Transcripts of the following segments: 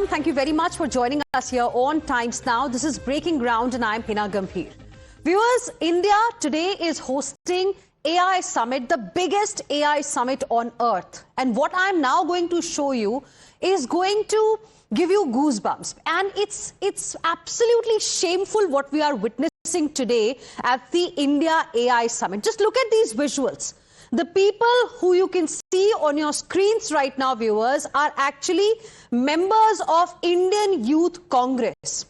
welcome. Thank you very much for joining us here on Times Now. This is Breaking Ground and I'm Hina Gambhir. Viewers, India today is hosting AI Summit, the biggest AI summit on earth. And what I'm now going to show you is going to give you goosebumps. And it's absolutely shameful what we are witnessing today at the India AI Summit. Just look at these visuals. The people who you can see on your screens right now, viewers, are actually members of Indian Youth Congress.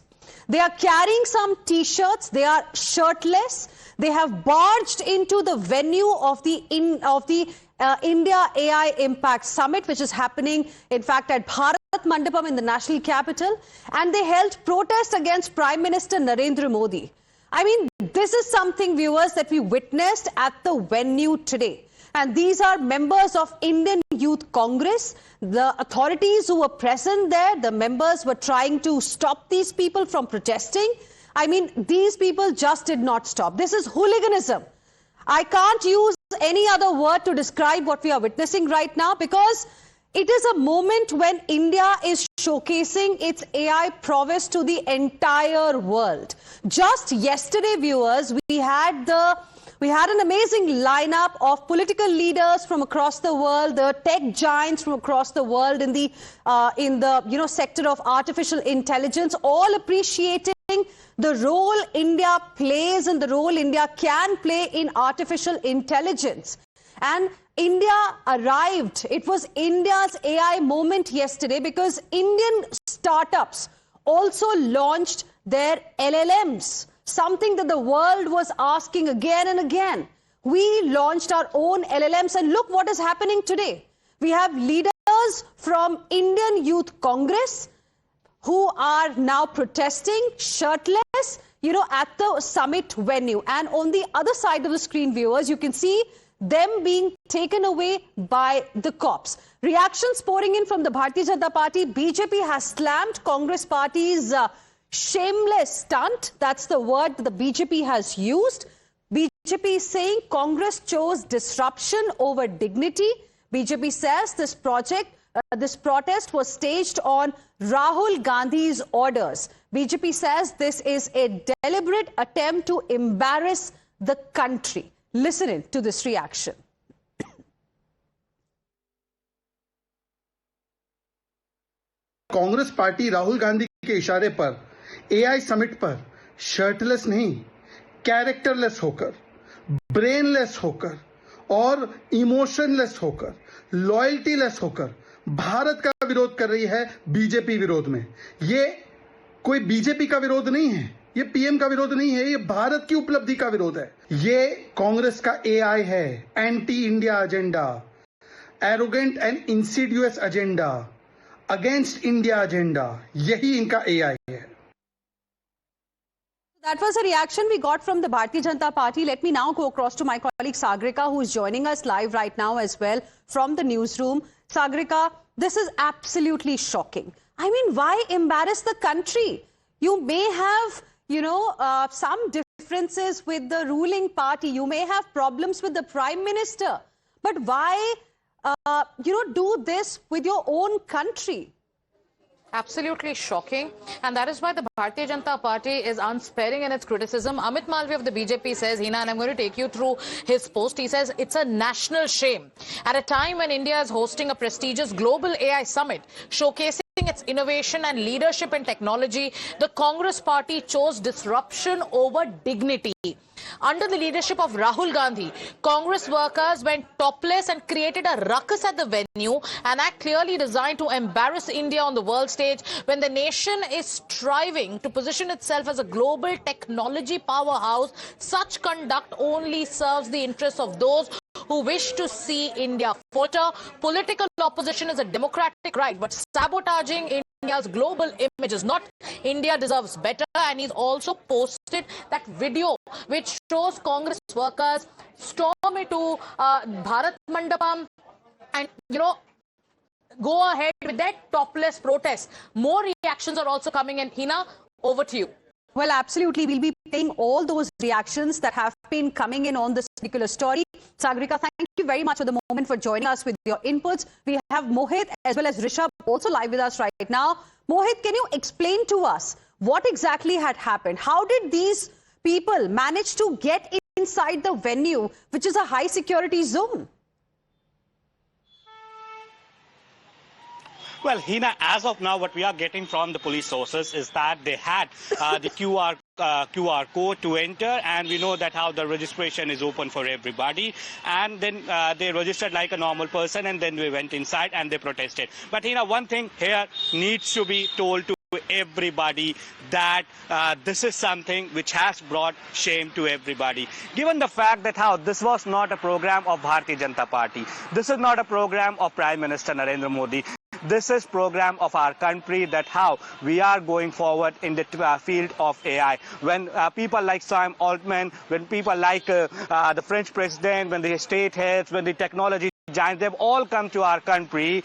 They are carrying some T-shirts. They are shirtless. They have barged into the venue of the India AI Impact Summit, which is happening, in fact, at Bharat Mandapam in the national capital. And they held protest against Prime Minister Narendra Modi. I mean, this is something, viewers, that we witnessed at the venue today. And these are members of Indian Youth Congress. The authorities who were present there, the members were trying to stop these people from protesting. I mean, these people just did not stop. This is hooliganism. I can't use any other word to describe what we are witnessing right now, because it is a moment when India is showcasing its AI prowess to the entire world. Just yesterday, viewers, we had an amazing lineup of political leaders from across the world, the tech giants from across the world in the sector of artificial intelligence, all appreciating the role India plays and the role India can play in artificial intelligence. And India arrived. It was India's AI moment yesterday because Indian startups also launched their LLMs. Something that the world was asking again and again. We launched our own LLMs, and look what is happening today. We have leaders from Indian Youth Congress who are now protesting shirtless, at the summit venue. And on the other side of the screen, viewers, you can see them being taken away by the cops. Reactions pouring in from the Bharatiya Janata Party. BJP has slammed Congress Party's shameless stunt. That's the word that the BJP has used. BJP is saying Congress chose disruption over dignity. BJP says this protest was staged on Rahul Gandhi's orders. BJP says this is a deliberate attempt to embarrass the country. Listen in to this reaction. Congress party Rahul Gandhi के इशारे पर AI summit पर shirtless नहीं, characterless होकर, brainless होकर और emotionless होकर, लॉयल्टीलेस होकर भारत का विरोध कर रही है बीजेपी विरोध में। ये कोई बीजेपी का विरोध नहीं है, ये पीएम का विरोध नहीं है, ये भारत की उपलब्धि का विरोध है। ये कांग्रेस का एआई है, anti India agenda, arrogant and Insidious agenda, against India agenda, यही इनका एआई है। That was a reaction we got from the Bharatiya Janata Party. Let me now go across to my colleague Sagrika, who is joining us live right now as well from the newsroom. Sagrika, this is absolutely shocking. I mean, why embarrass the country? You may have, some differences with the ruling party. You may have problems with the Prime Minister. But why, do this with your own country? Absolutely shocking, and that is why the Bharatiya Janata Party is unsparing in its criticism. Amit Malviya of the BJP says, Hina, and I'm going to take you through his post. He says it's a national shame at a time when India is hosting a prestigious global AI summit showcasing its innovation and leadership in technology. The Congress Party chose disruption over dignity. Under the leadership of Rahul Gandhi, Congress workers went topless and created a ruckus at the venue, an act clearly designed to embarrass India on the world stage when the nation is striving to position itself as a global technology powerhouse. Such conduct only serves the interests of those who wish to see India falter. Political opposition is a democratic right, but sabotaging India's global image is not. India deserves better, and he's also posted that video which shows Congress workers storm into Bharat Mandapam and, go ahead with their topless protest. More reactions are also coming in. Hina, over to you. Well, absolutely. We'll be playing all those reactions that have been coming in on this particular story. Sagarika, thank you very much for the moment for joining us with your inputs. We have Mohit as well as Rishabh also live with us right now. Mohit, can you explain to us what exactly had happened? How did these people manage to get inside the venue, which is a high security zone? Well, Hina, as of now, what we are getting from the police sources is that they had the QR code to enter, and we know that how the registration is open for everybody, and then they registered like a normal person, and then we went inside and they protested. But Hina, one thing here needs to be told to everybody that this is something which has brought shame to everybody. Given the fact that how this was not a program of Bharatiya Janata Party, this is not a program of Prime Minister Narendra Modi. This is program of our country, that how we are going forward in the field of AI. When people like Sam Altman, when people like the French president, when the state heads, when the technology giants, they've all come to our country.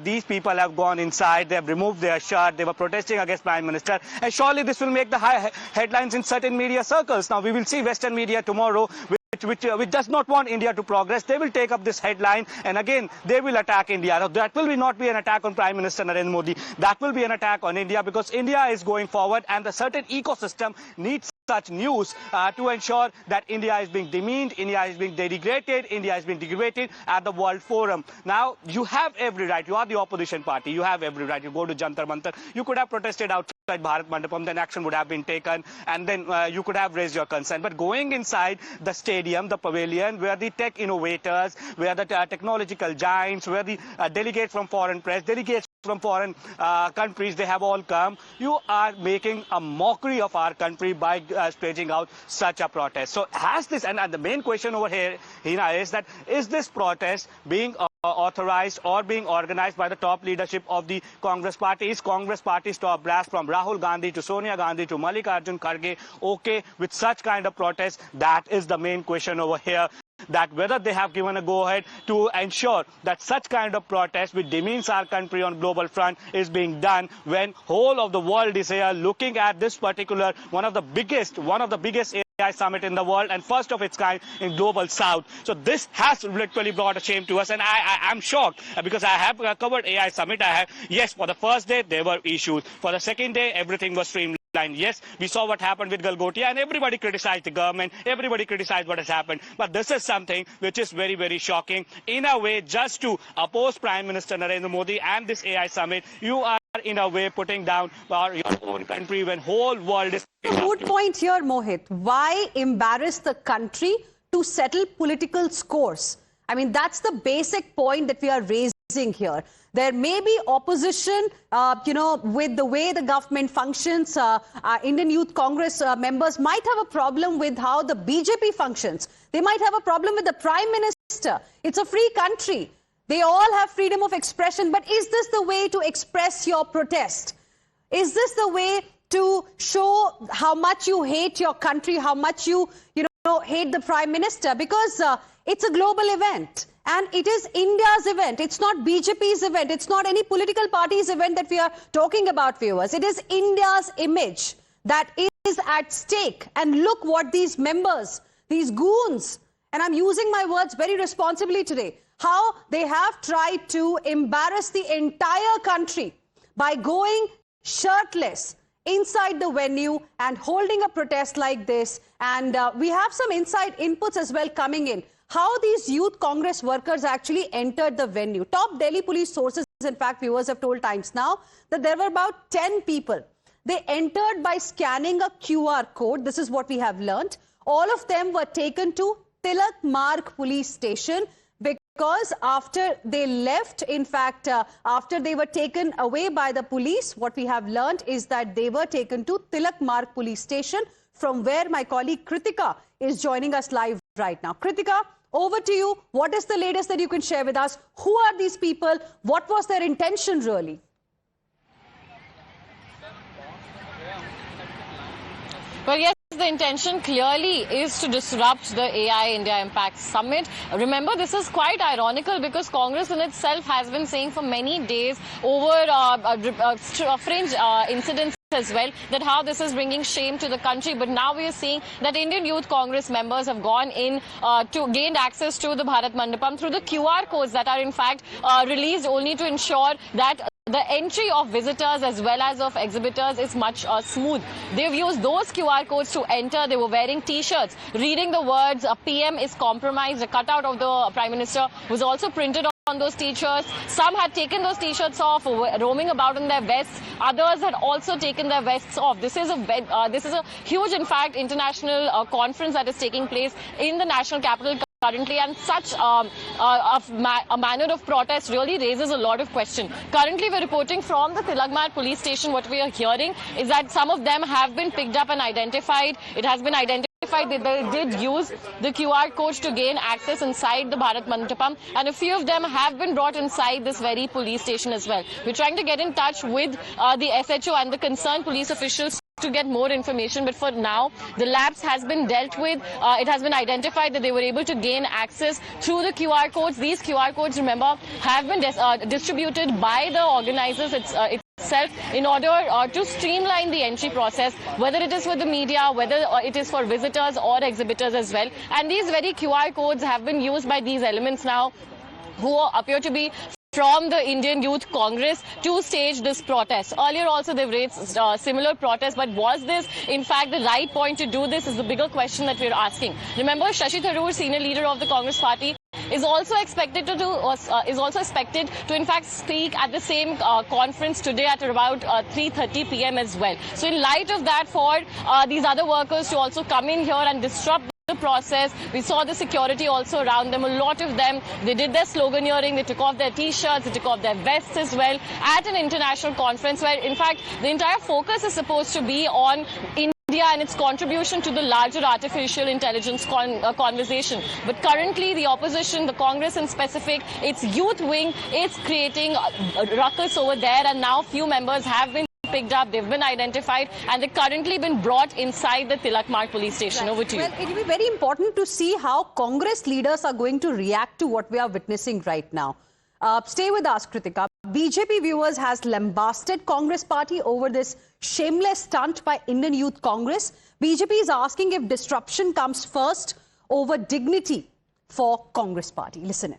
These people have gone inside, they have removed their shirt, they were protesting against Prime Minister, and surely this will make the headlines in certain media circles. Now we will see Western media tomorrow which does not want India to progress. They will take up this headline, and again they will attack India. Now, that will not be an attack on Prime Minister Narendra Modi. That will be an attack on India, because India is going forward, and the certain ecosystem needs such news to ensure that India is being demeaned, India is being denigrated, India is being degraded at the World Forum. Now, you have every right. You are the opposition party. You have every right. You go to Jantar Mantar. You could have protested outside Bharat Mandapam, then action would have been taken, and then you could have raised your concern. But going inside the stadium, the pavilion, where the tech innovators, where the technological giants, where the delegates from foreign press, delegates from foreign countries, they have all come. You are making a mockery of our country by staging out such a protest. So has this, and the main question over here, Hina, is that is this protest being authorized or being organized by the top leadership of the Congress party? Is Congress party's top brass, from Rahul Gandhi to Sonia Gandhi to Mallikarjun Kharge, okay with such kind of protest? That is the main question over here, that whether they have given a go-ahead to ensure that such kind of protest which demeans our country on global front is being done, when whole of the world is here looking at this particular one of the biggest AI summit in the world, and first of its kind in global south. So this has literally brought a shame to us, and I'm shocked, because I have covered AI summit. Yes, for the first day there were issues, for the second day everything was streamlined. Yes, we saw what happened with Galgotia, and everybody criticized the government, everybody criticized what has happened. But this is something which is very, very shocking. In a way, just to oppose Prime Minister Narendra Modi and this AI summit, you are in a way putting down your own country when whole world is... Good point here, Mohit. Why embarrass the country to settle political scores? I mean, that's the basic point that we are raising here. There may be opposition, with the way the government functions. Indian Youth Congress members might have a problem with how the BJP functions. They might have a problem with the Prime Minister. It's a free country. They all have freedom of expression. But is this the way to express your protest? Is this the way to show how much you hate your country, how much you hate the Prime Minister? Because it's a global event. And it is India's event. It's not BJP's event. It's not any political party's event that we are talking about, viewers. It is India's image that is at stake. And look what these members, these goons, and I'm using my words very responsibly today, how they have tried to embarrass the entire country by going shirtless inside the venue and holding a protest like this. And we have some inside inputs as well coming in. How these Youth Congress workers actually entered the venue. Top Delhi police sources, in fact, viewers have told Times Now that there were about 10 people. They entered by scanning a QR code. This is what we have learnt. All of them were taken to Tilak Marg police station, because after they left, in fact, after they were taken away by the police, what we have learnt is that they were taken to Tilak Marg police station, from where my colleague Kritika is joining us live right now. Kritika, over to you. What is the latest that you can share with us? Who are these people? What was their intention really? Well, yes, the intention clearly is to disrupt the AI India Impact Summit. Remember, this is quite ironical, because Congress in itself has been saying for many days over fringe incidents as well, that how this is bringing shame to the country. But now we are seeing that Indian Youth Congress members have gone in to gain access to the Bharat Mandapam through the QR codes that are in fact released only to ensure that the entry of visitors as well as of exhibitors is much smooth. They've used those QR codes to enter. They were wearing T-shirts reading the words PM is compromised. A cutout of the Prime Minister was also printed on those T-shirts. Some had taken those T-shirts off, roaming about in their vests. Others had also taken their vests off. This is a huge, in fact, international conference that is taking place in the national capital currently, and such a manner of protest really raises a lot of question. Currently, we're reporting from the Tilak Mart police station. What we are hearing is that some of them have been picked up and identified. It has been identified that they did use the QR codes to gain access inside the Bharat Mandapam, and a few of them have been brought inside this very police station as well. We're trying to get in touch with the SHO and the concerned police officials to get more information, but for now the lapse has been dealt with. It has been identified that they were able to gain access through the QR codes. These QR codes, remember, have been distributed by the organizers itself in order to streamline the entry process, whether it is for the media, whether it is for visitors or exhibitors as well. And these very QR codes have been used by these elements now who appear to be from the Indian Youth Congress to stage this protest. Earlier also they've raised similar protests, but was this in fact the right point to do this is the bigger question that we're asking. Remember, Shashi Tharoor, senior leader of the Congress party, is also expected to in fact speak at the same conference today at about 3:30 p.m. as well. So in light of that, for these other workers to also come in here and disrupt the process, we saw the security also around them. A lot of them, they did their sloganeering, they took off their T-shirts, they took off their vests as well at an international conference where in fact the entire focus is supposed to be on India and its contribution to the larger artificial intelligence conversation. But currently the opposition, the Congress in specific, its youth wing is creating a ruckus over there, and now few members have been picked up, they've been identified, and they've currently been brought inside the Tilak Mart police station. Right. Over to you. Well, it will be very important to see how Congress leaders are going to react to what we are witnessing right now. Stay with us, Kritika. BJP viewers has lambasted Congress party over this shameless stunt by Indian Youth Congress. BJP is asking if disruption comes first over dignity for Congress party. Listen in.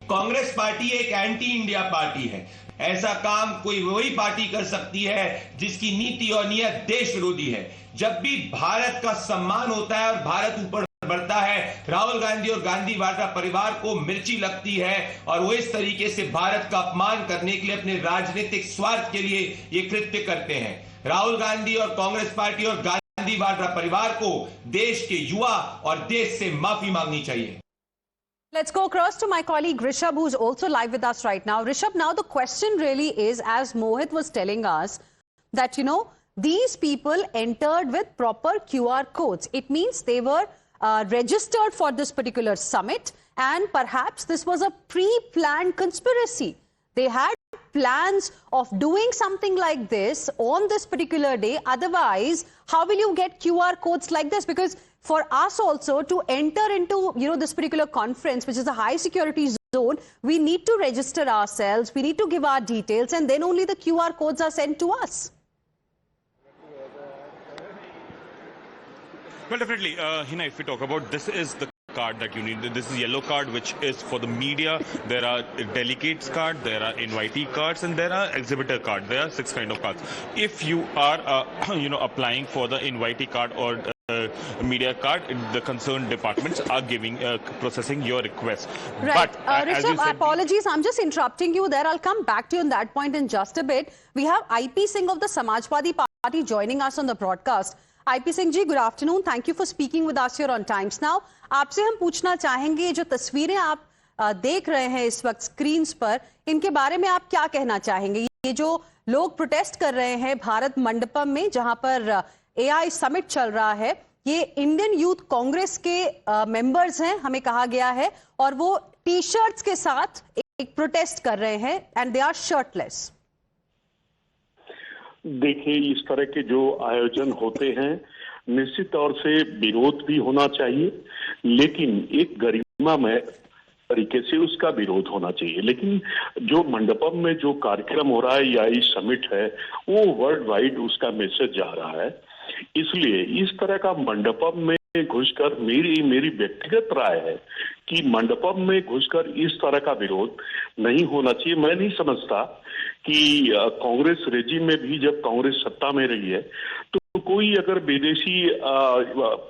Congress party एक anti India party है। ऐसा काम कोई वही party कर सकती है जिसकी नीति और नियत देश विरोधी है। जब भी भारत का सम्मान होता है और भारत ऊपर बढ़ता है, राहुल गांधी और गांधी वाड्रा परिवार को मिर्ची लगती है और वो इस तरीके से भारत का अपमान करने के लिए अपने राजनीतिक स्वार्थ के लिए ये कृत्य करते हैं। राहुल गांधी और कांग्रेस पार्टी और गांधी वाड्रा परिवार को देश के युवा और देश से माफी मांगनी चाहिए। Let's go across to my colleague Rishabh, who's also live with us right now. Rishabh, now the question really is, as Mohit was telling us, that, you know, these people entered with proper QR codes. It means they were registered for this particular summit, and perhaps this was a pre-planned conspiracy. They had plans of doing something like this on this particular day. Otherwise, how will you get QR codes like this? Because for us also to enter into, you know, this particular conference, which is a high security zone, we need to register ourselves, we need to give our details, and then only the QR codes are sent to us. Well, definitely, Hina, if we talk about, this is the card that you need. This is yellow card, which is for the media. There are delegates card, there are invitee cards, and there are exhibitor card. There are 6 kind of cards. If you are, applying for the invitee card or media card, the concerned departments are processing your request. Right. But Rishabh, apologies, I'm just interrupting you there. I'll come back to you on that point in just a bit. We have IP Singh of the Samajwadi Party joining us on the broadcast. IP Singh ji, good afternoon. Thank you for speaking with us here on Times Now. आपसे हम पूछना चाहेंगे, जो तस्वीरें आप देख रहे हैं इस वक्त स्क्रीन्स पर, इनके बारे में आप क्या कहना चाहेंगे? ये जो लोग प्रोटेस्ट कर रहे हैं भारत मंडपम में, जहां पर AI समिट चल रहा है, ये इंडियन यूथ कांग्रेस के मेंबर्स हैं, हमें कहा गया है, और वो टी-शर्ट्स के साथ एक प्रोटेस्ट कर रहे हैं, एंड दे आर शर्टलेस। देखिए, इस तरह के जो आयोजन होते हैं, निश्चित तौर से विरोध भी होना चाहिए, लेकिन एक गरिमामय तरीके से उसका विरोध होना चाहिए। लेकिन जो मंडपम में जो कार्यक्रम हो रहा है या इस समिट है, वो वर्ल्ड वाइड उसका मैसेज जा रहा है। इसलिए इस तरह का मंडपम में घुसकर मेरी व्यक्तिगत राय है कि मंडपम में घुसकर इस तरह का विरोध नहीं होना चाहिए। मैं नहीं समझता कि कांग्रेस रेजिम में भी जब कांग्रेस सत्ता में रही है तो कोई अगर विदेशी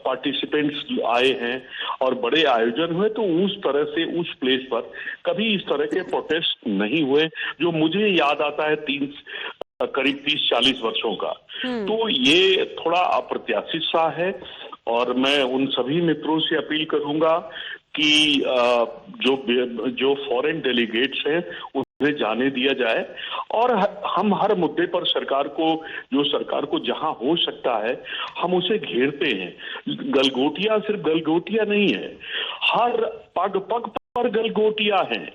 पार्टिसिपेंट्स आए हैं और बड़े आयोजन हुए तो उस तरह से उस प्लेस पर कभी इस तरह के प्रोटेस्ट नहीं हुए, जो मुझे याद आता है करीब 30-40 वर्षों का। तो ये थोड़ा अप्रत्याशित सा है और मैं उन सभी मित्रों से अपील करूंगा कि जो फॉरेन डेलीगेट्स हैं उन्हें जाने दिया जाए और हम हर मुद्दे पर सरकार को जहां हो सकता है हम उसे घेरते हैं। गलगोटियां सिर्फ गलगोटियां नहीं है, हर पग पग पर गलगोटियां हैं।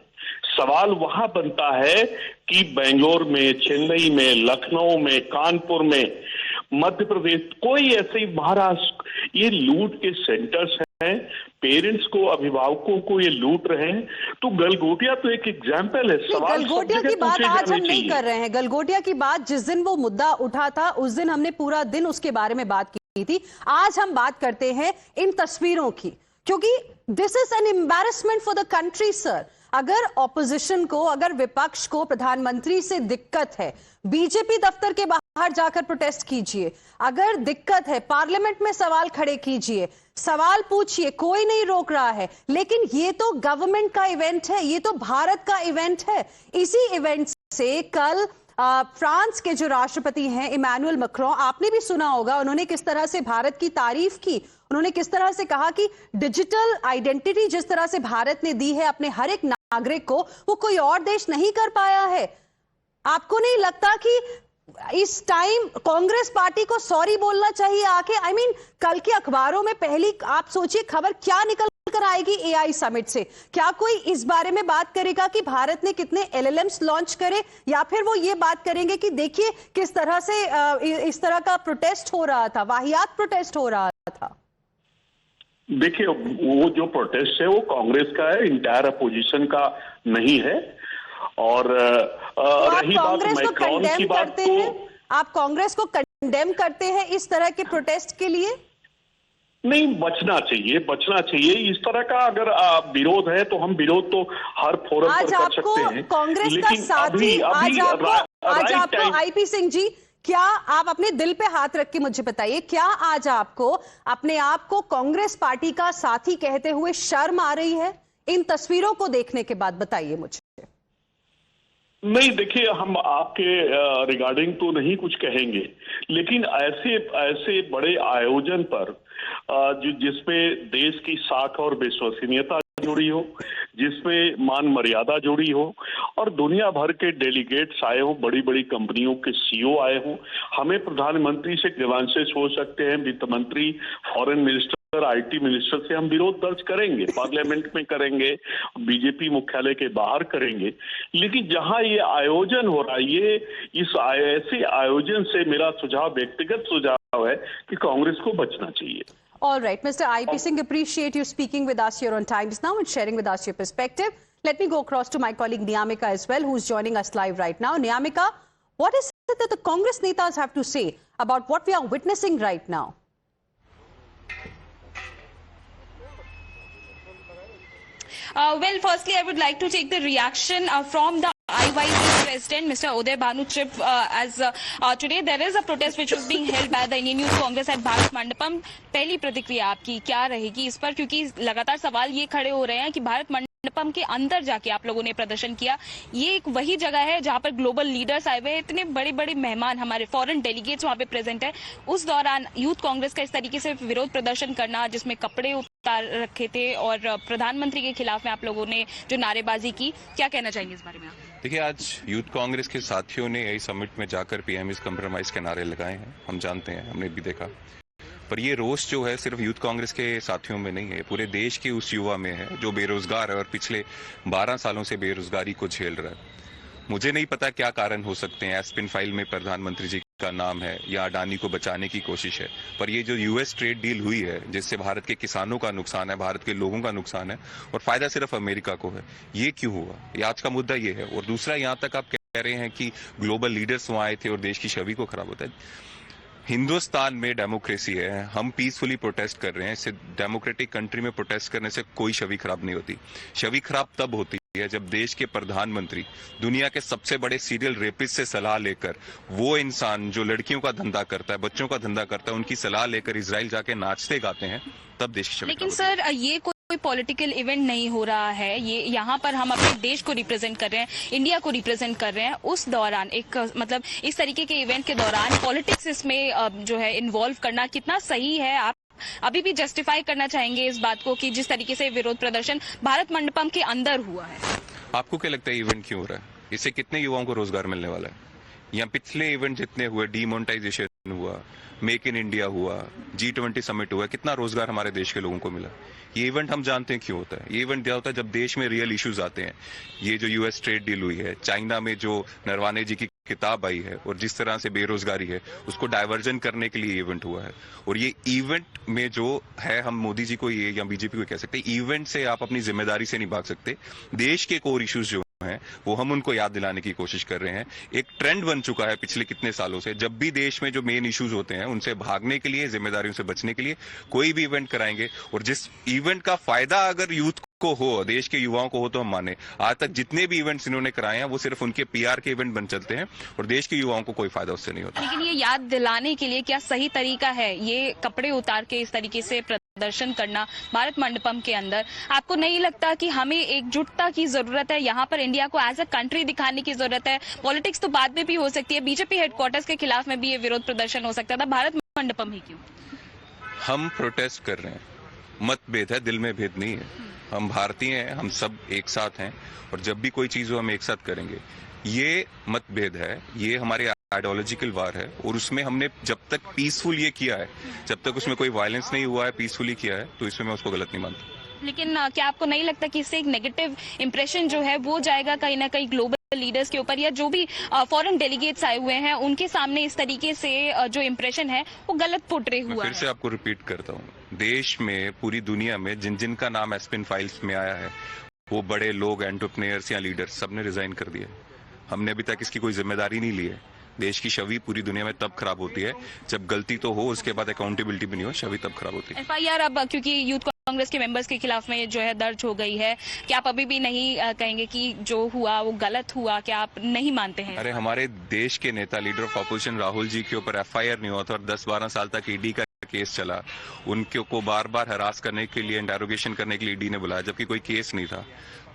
सवाल वहां बनता है कि बेंगलोर में, चेन्नई में, लखनऊ में, कानपुर में, मध्य प्रदेश, कोई ऐसे महाराष्ट्र, ये लूट के सेंटर्स हैं। पेरेंट्स को, अभिभावकों को ये लूट रहे हैं। तो गलगोटिया तो एक एग्जाम्पल है। सवाल गलगोटिया की बात आज हम नहीं कर रहे हैं। गलगोटिया की बात जिस दिन वो मुद्दा उठा था उस दिन हमने पूरा दिन उसके बारे में बात की थी। आज हम बात करते हैं इन तस्वीरों की, क्योंकि this is an embarrassment for the country sir. अगर ऑपोजिशन को, अगर विपक्ष को प्रधानमंत्री से दिक्कत है, बीजेपी दफ्तर के बाहर जाकर प्रोटेस्ट कीजिए। अगर दिक्कत है, पार्लियामेंट में सवाल खड़े कीजिए, सवाल पूछिए, कोई नहीं रोक रहा है। लेकिन ये तो गवर्नमेंट का इवेंट है, ये तो भारत का इवेंट है। इसी इवेंट से कल फ्रांस के जो राष्ट्रपति हैं इमैनुअल मैक्रों, आपने भी सुना होगा, उन्होंने किस तरह से भारत की तारीफ की। उन्होंने किस तरह से कहा कि डिजिटल आइडेंटिटी जिस तरह से भारत ने दी है अपने हर एक नागरिक को, वो कोई और देश नहीं कर पाया है। आपको नहीं लगता कि इस टाइम कांग्रेस पार्टी को सॉरी बोलना चाहिए आके? आई मीन, कल के अखबारों में पहली आप सोचिए खबर क्या निकल कर आएगी एआई समिट से। क्या कोई इस बारे में बात करेगा कि भारत ने कितने एलएलएम्स लॉन्च करे, या फिर वो ये बात करेंगे कि देखिए किस तरह से इस तरह का प्रोटेस्ट हो रहा था, वाहियात प्रोटेस्ट हो रहा था? देखिए, वो जो प्रोटेस्ट है वो कांग्रेस का है, इंटायर अपोजिशन का नहीं है। और रही बात मैक्रोन की बात, तो आप कांग्रेस को कंडेम करते हैं इस तरह के प्रोटेस्ट के लिए? नहीं, बचना चाहिए इस तरह का। अगर विरोध है तो हम विरोध तो हर फोरम पर कर सकते हैं। कांग्रेस का साथी आज आपको आईपी सिंह जी, क्या आप अपने दिल पे हाथ रख के मुझे बताइए, क्या आज आपको अपने आप को कांग्रेस पार्टी का साथी कहते हुए शर्म आ रही है इन तस्वीरों को देखने के बाद? बताइए मुझे। नहीं, देखिए, हम आपके रिगार्डिंग तो नहीं कुछ कहेंगे, लेकिन ऐसे बड़े आयोजन पर जिसपे देश की साख और विश्वसनीयता जुड़ी हो, जिसमें मान मर्यादा जुड़ी हो और दुनिया भर के डेलीगेट्स आए हो, बड़ी बड़ी कंपनियों के सीईओ आए हो, हमें प्रधानमंत्री से ग्रीवांसेस हो सकते हैं, वित्त मंत्री, फॉरेन मिनिस्टर, आईटी मिनिस्टर से हम विरोध दर्ज करेंगे, पार्लियामेंट में करेंगे, बीजेपी मुख्यालय के बाहर करेंगे। लेकिन जहां ये आयोजन हो रहा है, ये ऐसे आयोजन से मेरा व्यक्तिगत सुझाव है कि कांग्रेस को बचना चाहिए। All right, Mr. I.P. Singh, appreciate you speaking with us here on Times Now and sharing with us your perspective. Let me go across to my colleague Niyamika as well, who's joining us live right now. Niyamika, what is it that the Congress netas have to say about what we are witnessing right now? Well, firstly, I would like to take the reaction from the IYC President, Mr. Uday Bhanu Chip, as today there is a protest which was being held by the Indian Youth Congress at Bharat Mandapam. पहली प्रतिक्रिया आपकी क्या रहेगी इस पर, क्योंकि लगातार सवाल ये खड़े हो रहे हैं कि भारत मंडपम के अंदर जाके आप लोगों ने प्रदर्शन किया। ये एक वही जगह है जहां पर ग्लोबल लीडर्स आए हुए हैं, इतने बड़े बड़े मेहमान, हमारे फॉरेन डेलीगेट्स वहां पे प्रेजेंट है। उस दौरान यूथ कांग्रेस का इस तरीके से विरोध प्रदर्शन करना, जिसमें कपड़े उतार रखे थे और प्रधानमंत्री के खिलाफ में आप लोगों ने जो नारेबाजी की, क्या कहना चाहेंगे इस बारे में आप? देखिए, आज यूथ कांग्रेस के साथियों ने यही समिट में जाकर पीएम इज कम्प्रोमाइज के नारे लगाए हैं, हम जानते हैं, हमने भी देखा। पर ये रोष जो है सिर्फ यूथ कांग्रेस के साथियों में नहीं है, पूरे देश के उस युवा में है जो बेरोजगार है और पिछले 12 सालों से बेरोजगारी को झेल रहा है। मुझे नहीं पता क्या कारण हो सकते हैं। एस्पिन फाइल में प्रधानमंत्री जी का नाम है या अडानी को बचाने की कोशिश है। पर ये जो यूएस ट्रेड डील हुई है जिससे भारत के किसानों का नुकसान है, भारत के लोगों का नुकसान है और फायदा सिर्फ अमेरिका को है, ये क्यों हुआ? ये आज का मुद्दा ये है। और दूसरा, यहाँ तक आप कह रहे हैं कि ग्लोबल लीडर्स वहां आए थे और देश की छवि को खराब होता है। हिंदुस्तान में डेमोक्रेसी है, हम पीसफुली प्रोटेस्ट कर रहे हैं। इससे डेमोक्रेटिक कंट्री में प्रोटेस्ट करने से कोई छवि खराब नहीं होती। छवि खराब तब होती है जब देश के प्रधानमंत्री दुनिया के सबसे बड़े सीरियल रेपिस्ट से सलाह लेकर, वो इंसान जो लड़कियों का धंधा करता है, बच्चों का धंधा करता है, उनकी सलाह लेकर इजराइल जाके नाचते गाते हैं, तब देश की छवि। लेकिन सर, ये कोई पॉलिटिकल इवेंट नहीं हो रहा है। ये यहाँ पर हम अपने देश को रिप्रेजेंट कर रहे हैं, इंडिया को रिप्रेजेंट कर रहे हैं। उस दौरान एक मतलब इस तरीके के इवेंट के दौरान पॉलिटिक्स इसमें जो है इन्वॉल्व करना कितना सही है? आप अभी भी जस्टिफाई करना चाहेंगे इस बात को कि जिस तरीके से विरोध प्रदर्शन भारत मंडपम के अंदर हुआ है? आपको क्या लगता है इवेंट क्यों हो रहा है? इससे कितने युवाओं को रोजगार मिलने वाला है? या पिछले इवेंट जितने हुए, डीमोनेटाइजेशन हुआ, मेक इन इंडिया हुआ, G20 समिट हुआ, कितना रोजगार हमारे देश के लोगों को मिला? ये इवेंट हम जानते हैं क्यों होता है। ये इवेंट क्या होता है जब देश में रियल इश्यूज आते हैं। ये जो यूएस ट्रेड डील हुई है, चाइना में जो नरवाने जी की किताब आई है और जिस तरह से बेरोजगारी है, उसको डाइवर्जन करने के लिए इवेंट हुआ है। और ये इवेंट में जो है, हम मोदी जी को ये या बीजेपी को कह सकते हैं, इवेंट से आप अपनी जिम्मेदारी से नहीं भाग सकते। देश के कोर इश्यूज जो हैं वो हम उनको याद दिलाने की कोशिश कर रहे हैं। एक ट्रेंड बन चुका है पिछले कितने सालों से, जब भी देश में जो मेन इश्यूज होते हैं उनसे भागने के लिए, जिम्मेदारियों से बचने के लिए कोई भी इवेंट कराएंगे। और जिस इवेंट का फायदा अगर यूथ को हो, देश के युवाओं को हो, तो हम माने। आज तक जितने भी इवेंट्स इन्होंने कराए हैं वो सिर्फ उनके पीआर के इवेंट बन चलते हैं और देश के युवाओं को कोई फायदा उससे नहीं होता। लेकिन ये याद दिलाने के लिए क्या सही तरीका है ये कपड़े उतार के इस तरीके से प्रदर्शन करना भारत मंडपम के अंदर? आपको नहीं लगता कि हमें एकजुटता की जरूरत है? यहाँ पर इंडिया को एज अ कंट्री दिखाने की जरूरत है। पॉलिटिक्स तो बाद में भी हो सकती है, बीजेपी हेडक्वार्टर्स के खिलाफ में भी ये विरोध प्रदर्शन हो सकता था, भारत मंडपम ही क्यों? हम प्रोटेस्ट कर रहे हैं, मतभेद है, दिल में भेद नहीं है। हम भारतीय हैं, हम सब एक साथ हैं और जब भी कोई चीज हो हम एक साथ करेंगे। ये मतभेद है, ये हमारे आइडियोलॉजिकल वार है और उसमें हमने जब तक पीसफुल ये किया है, जब तक उसमें कोई वायलेंस नहीं हुआ है, पीसफुली किया है, तो इसमें मैं उसको गलत नहीं मानता। लेकिन क्या आपको नहीं लगता कि इससे एक नेगेटिव इंप्रेशन जो है वो जाएगा कहीं ना कहीं ग्लोबल लीडर्स के ऊपर, या जो भी फॉरेन डेलीगेट्स आए हुए हैं उनके सामने इस तरीके से जो इंप्रेशन है वो गलत पोर्ट्रे हुआ है? फिर से आपको रिपीट करता हूँ, देश में, पूरी दुनिया में जिन जिन का नाम एस्पिन फाइल्स में आया है, वो बड़े लोग, एंटरप्रेन्योर्स या लीडर्स, सबने रिजाइन कर दिया। हमने अभी तक इसकी कोई जिम्मेदारी नहीं ली है। देश की छवि पूरी दुनिया में तब खराब होती है जब गलती तो हो, उसके बाद अकाउंटेबिलिटी भी नहीं हो, छवि तब खराब होती है। एफआईआर अब क्योंकि यूथ कांग्रेस के मेंबर्स के खिलाफ में जो है दर्ज हो गई है, क्या आप अभी भी नहीं कहेंगे कि जो हुआ वो गलत हुआ? क्या आप नहीं मानते हैं? अरे, हमारे देश के नेता, leader of opposition Rahul ji के ऊपर एफआईआर नहीं हुआ था और 10-12 साल तक ईडी का केस चला। उनके को बार बार हरास करने के लिए, इंटेरोगेशन करने के लिए ईडी ने बुलाया, जबकि कोई केस नहीं था।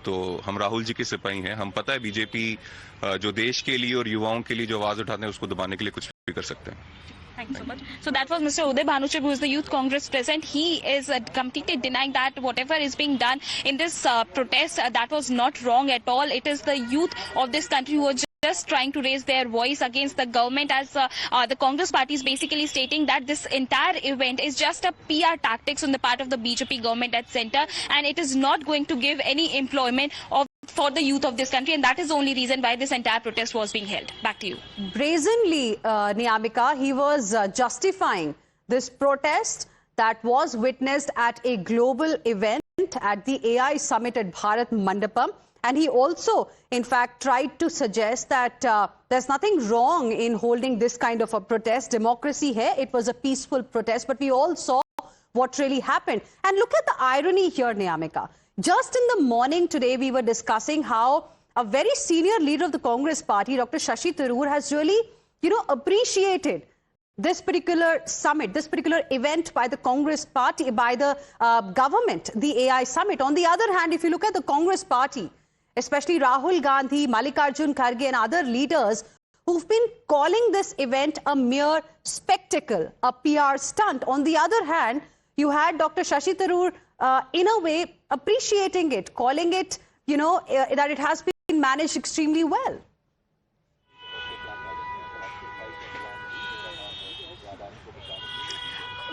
तो हम राहुल जी के सिपाही हैं। हम पता है बीजेपी जो देश के लिए और युवाओं के लिए जो आवाज उठाते हैं उसको दबाने के लिए कुछ भी कर सकते हैं। Thank you so much. So that was Mr. Uday Bhanuchip, who is the Youth Congress president. He is completely denying that whatever is being done in this protest, that was not wrong at all. It is the youth of this country who are just trying to raise their voice against the government, as the Congress party is basically stating that this entire event is just a PR tactics on the part of the BJP government at center, and it is not going to give any employment for the youth of this country, and that is the only reason why this entire protest was being held. Back to you. Brazenly, Niyamika, he was justifying this protest that was witnessed at a global event at the AI summit at Bharat Mandapam. And he also, in fact, tried to suggest that there's nothing wrong in holding this kind of a protest. Democracy hai, it was a peaceful protest, but we all saw what really happened. And look at the irony here, Niyamika. Just in the morning today, we were discussing how a very senior leader of the Congress party, Dr. Shashi Tharoor, has really, appreciated this particular summit, this particular event by the Congress party, by the government, the AI summit. On the other hand, if you look at the Congress party, especially Rahul Gandhi, Mallikarjun Kharge and other leaders who've been calling this event a mere spectacle, a PR stunt. On the other hand, you had Dr. Shashi Tharoor in a way appreciating it, calling it, that it has been managed extremely well.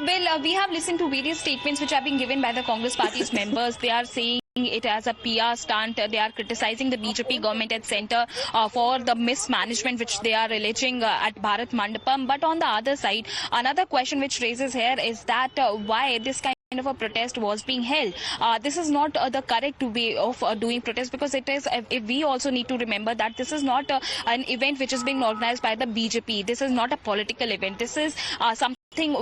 Well, we have listened to various statements which have been given by the Congress party's members. They are saying it as a PR stunt. They are criticizing the BJP government at center for the mismanagement which they are alleging at Bharat Mandapam. But on the other side, another question which raises here is that why this kind of a protest was being held. This is not the correct way of doing protest, because it is, we also need to remember that this is not an event which is being organized by the BJP. This is not a political event. This is something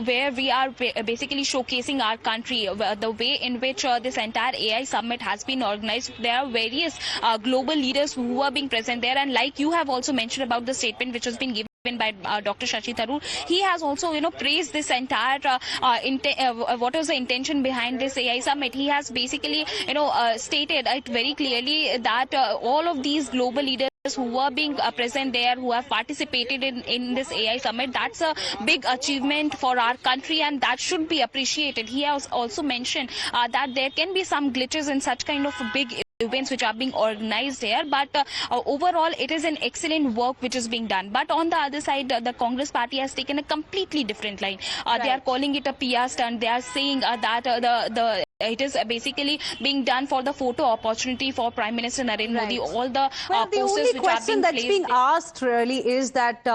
where we are basically showcasing our country, the way in which this entire AI summit has been organized. There are various global leaders who are being present there, and like you have also mentioned about the statement which has been given by Dr. Shashi Tharoor, he has also, praised this entire what was the intention behind this AI summit. He has basically, stated it very clearly that all of these global leaders who were being present there, who have participated in this AI summit, that's a big achievement for our country, and that should be appreciated. He has also mentioned that there can be some glitches in such kind of big events which are being organized here, but overall it is an excellent work which is being done. But on the other side, the Congress party has taken a completely different line. They are calling it a PR stunt. They are saying that it is basically being done for the photo opportunity for Prime Minister Narendra Modi. All the the only question that's being asked really is that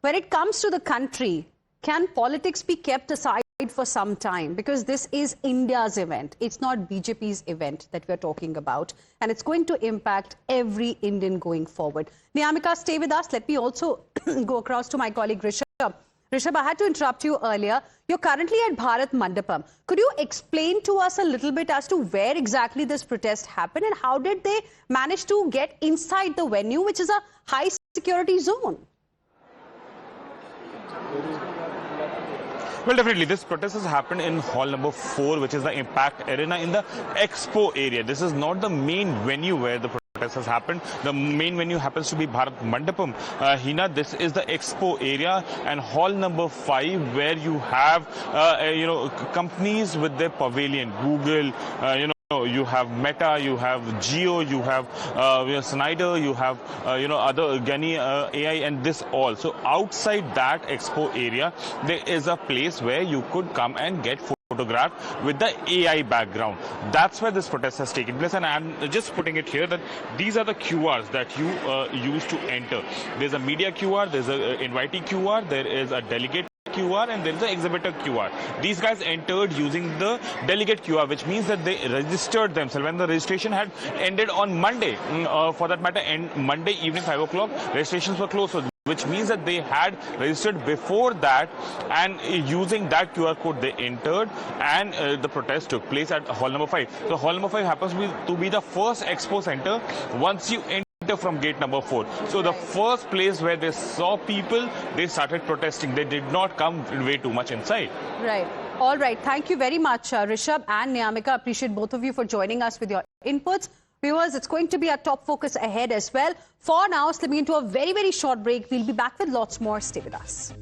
when it comes to the country, can politics be kept aside for some time? Because this is India's event. It's not BJP's event that we're talking about. And it's going to impact every Indian going forward. Niyamika, stay with us. Let me also go across to my colleague Rishabh. Rishabh, I had to interrupt you earlier. You're currently at Bharat Mandapam. Could you explain to us a little bit as to where exactly this protest happened and how did they manage to get inside the venue, which is a high security zone? Well, definitely, this protest has happened in hall number 4, which is the Impact Arena in the Expo area. This is not the main venue where the protest has happened. The main venue happens to be Bharat Mandapam. Hina, this is the Expo area and hall number 5, where you have, companies with their pavilion. Google, you have Meta, you have Jio, you have Snyder, you have other Gani AI, and this all. So outside that expo area, there is a place where you could come and get photographed with the AI background. That's where this protest has taken place, and I'm just putting it here that these are the QRs that you use to enter. There's a media QR, there's a invitee QR, there is a delegate QR, and there is an exhibitor QR. These guys entered using the delegate QR, which means that they registered themselves, and the registration had ended on Monday. For that matter, Monday evening 5 o'clock, registrations were closed. So which means that they had registered before that, and using that QR code they entered, and the protest took place at hall number 5. So hall number 5 happens to be the first expo center once you enter from gate number 4. So the first place where they saw people, they started protesting. They did not come way too much inside. Right. All right. Thank you very much, Rishabh and Niyamika. Appreciate both of you for joining us with your inputs. Viewers, it's going to be our top focus ahead as well. For now, slipping into a very, very short break. We'll be back with lots more. Stay with us.